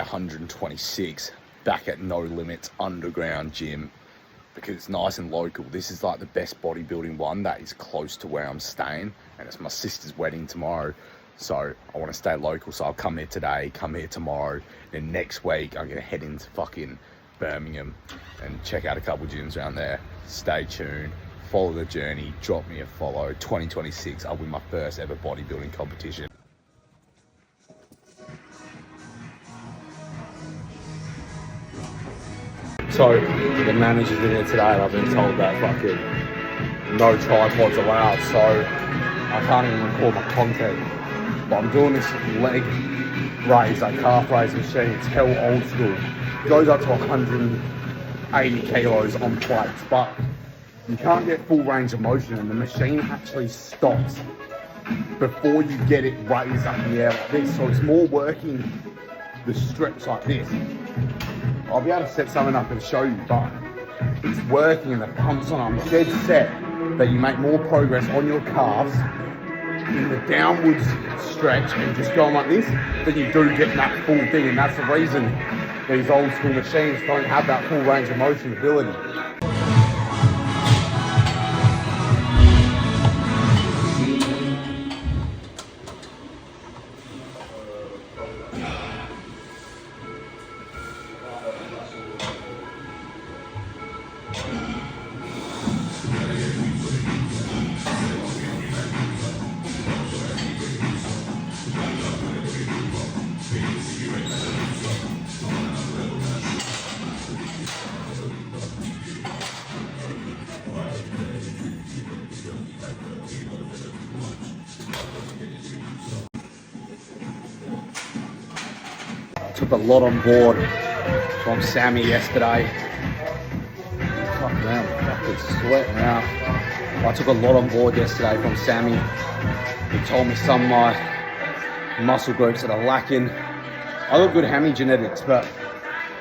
126 back at No Limits underground gym because it's nice and local. This is like the best bodybuilding one that is close to where I'm staying, and it's my sister's wedding tomorrow. So I want to stay local, so I'll come here today, come here tomorrow, and next week I'm going to head into fucking Birmingham and check out a couple gyms around there. Stay tuned, follow the journey, drop me a follow. 2026, I'll win my first ever bodybuilding competition. So the manager's in here today and I've been told that fucking no tripods allowed, so I can't even record my content. But I'm doing this leg raise, like calf raise machine. It's hell old school. It goes up to 180 kilos on plates, but you can't get full range of motion, and the machine actually stops before you get it raised up in the air like this. So it's more working the stretch like this. I'll be able to set something up and show you, but it's working and the pumps on. I'm dead set that you make more progress on your calves in the downwards stretch and just going like this than you do getting that full thing. And that's the reason these old school machines don't have that full range of motion ability. Took a lot on board from Sammy yesterday. Fuck man, fucking sweat now. I took a lot on board yesterday from Sammy. He told me some of my muscle groups that are lacking. I got good hammy genetics, but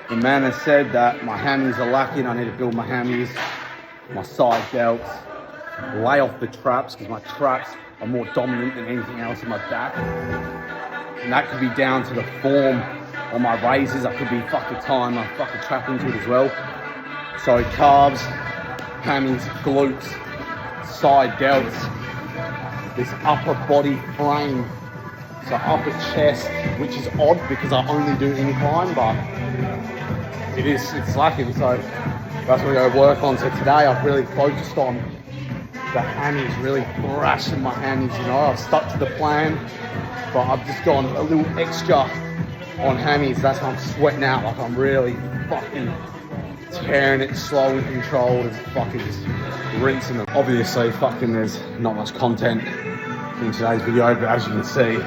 the man has said that my hammies are lacking. I need to build my hammies, my side delts, lay off the traps because my traps are more dominant than anything else in my back. And that could be down to the form on my raises. I could be fucking tying my fucking trap into it as well. So calves, hammies, glutes, side delts, this upper body frame, so upper chest, which is odd because I only do incline, but it's lacking. So that's what I go work on. So today I've really focused on the hammies, really thrashing my hammies. You know, I've stuck to the plan, but I've just gone a little extra on hammies. That's why I'm sweating out, like I'm really fucking tearing it slow and controlled and fucking just rinsing them. Obviously fucking there's not much content in today's video, but as you can see,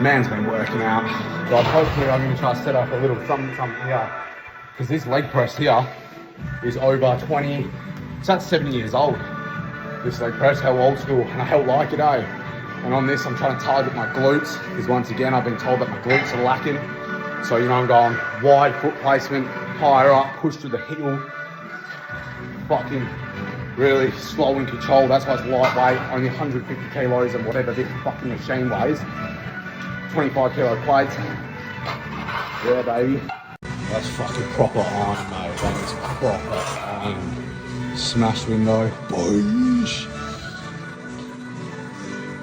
man's been working out. So hopefully I'm going to try to set up a little something here, because this leg press here is over 20, it's at 7 years old. This leg press, how old school, and I hell like it, eh? And on this, I'm trying to target my glutes, because once again, I've been told that my glutes are lacking. So, you know, I'm going wide foot placement, higher up, push through the heel. Fucking really slow and controlled. That's why it's lightweight, only 150 kilos and whatever this fucking machine weighs. 25 kilo plates. Yeah, baby. That's fucking proper iron, mate. That is proper iron. Smash window. Boosh.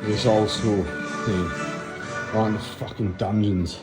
This old school thing, right in the fucking dungeons.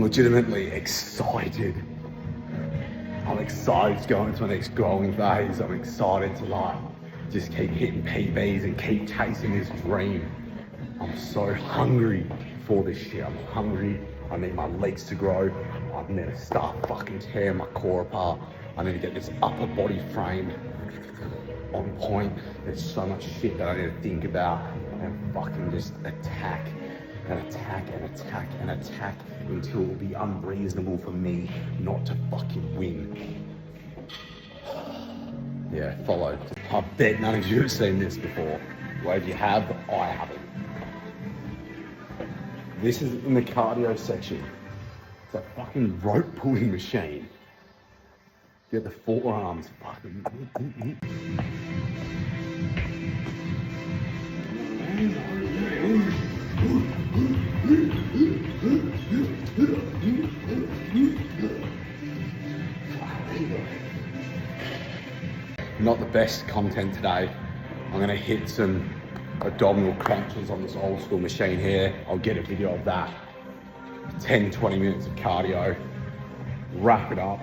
I'm legitimately excited. I'm excited to go into my next growing phase. I'm excited to like just keep hitting PBs and keep chasing this dream. I'm so hungry for this shit. I'm hungry. I need my legs to grow. I need to start fucking tearing my core apart. I need to get this upper body frame on point. There's so much shit that I need to think about and fucking just attack and attack and attack and attack until it will be unreasonable for me not to fucking win. Yeah, follow. I bet none of you have seen this before. Well, if you have, I haven't. This is in the cardio section. It's a fucking rope pulling machine. Get the forearms fucking. Not the best content today. I'm gonna hit some abdominal crunches on this old school machine here. I'll get a video of that. 10-20 minutes of cardio, wrap it up.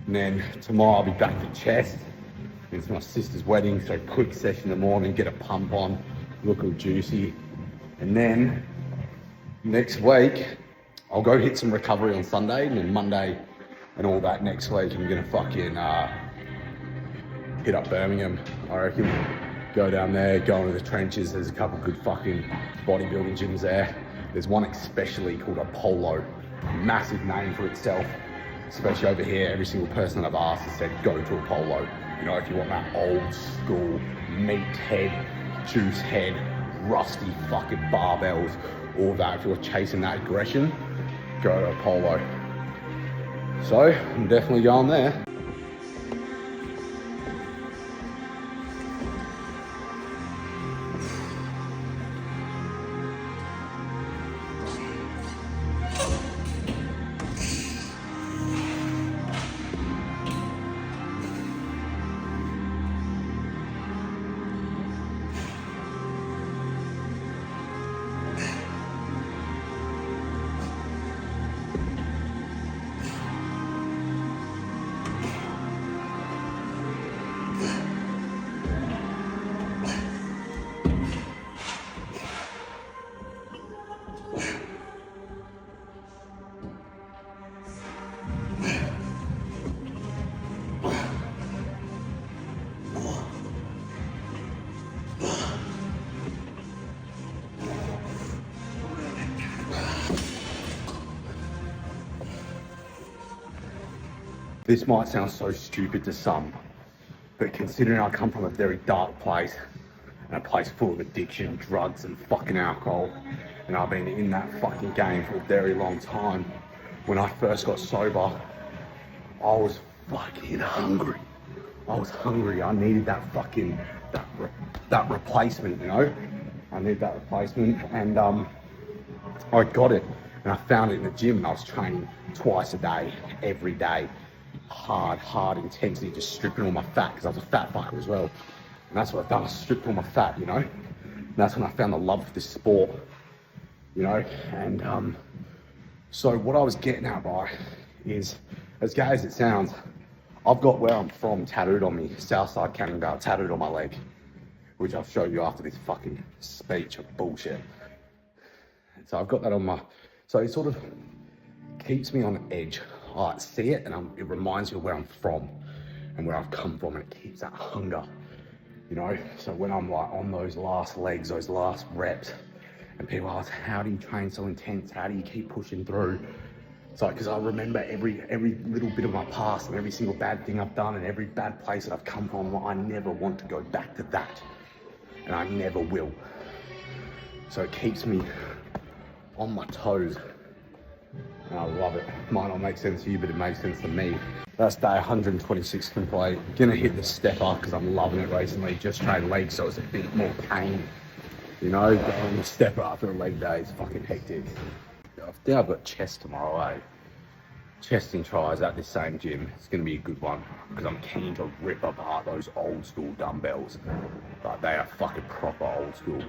And then tomorrow I'll be back to chest. It's my sister's wedding, so quick session in the morning, get a pump on, look all juicy. And then next week, I'll go hit some recovery on Sunday, and then Monday and all that next week, I'm gonna fucking hit up Birmingham. I reckon go down there, go into the trenches. There's a couple good fucking bodybuilding gyms there. There's one especially called Apollo, massive name for itself. Especially over here, every single person I've asked has said, go to Apollo. You know, if you want that old school meat head, juice head, rusty fucking barbells, all that. If you're chasing that aggression, go to Apollo. So, I'm definitely going there. This might sound so stupid to some, but considering I come from a very dark place, and a place full of addiction, drugs and fucking alcohol, and I've been in that fucking game for a very long time, when I first got sober, I was fucking hungry. I was hungry. I needed that fucking, that replacement, you know? I needed that replacement, and I got it. And I found it in the gym, and I was training twice a day, every day. Hard intensity, just stripping all my fat, because I was a fat fucker as well. And that's what I've done, I stripped all my fat, you know? And that's when I found the love for this sport, you know? And so what I was getting at by is, as gay as it sounds, I've got where I'm from tattooed on me, Southside Canongate, tattooed on my leg, which I'll show you after this fucking speech of bullshit. So I've got that on my, so it sort of keeps me on edge. I see it, and it reminds me of where I'm from and where I've come from, and it keeps that hunger, you know? So when I'm like on those last legs, those last reps, and people ask, how do you train so intense? How do you keep pushing through? It's like, because I remember every little bit of my past and every single bad thing I've done and every bad place that I've come from. I never want to go back to that, and I never will. So it keeps me on my toes. And I love it. Might not make sense to you, but it makes sense to me. That's day 126 complete. Gonna hit the stepper because I'm loving it recently. Just trained legs, so it's a bit more pain. You know, going the stepper after a leg day is fucking hectic. I think I've got chest tomorrow, eh? Chest and tries at this same gym. It's gonna be a good one because I'm keen to rip apart those old school dumbbells. Like, they are fucking proper old school.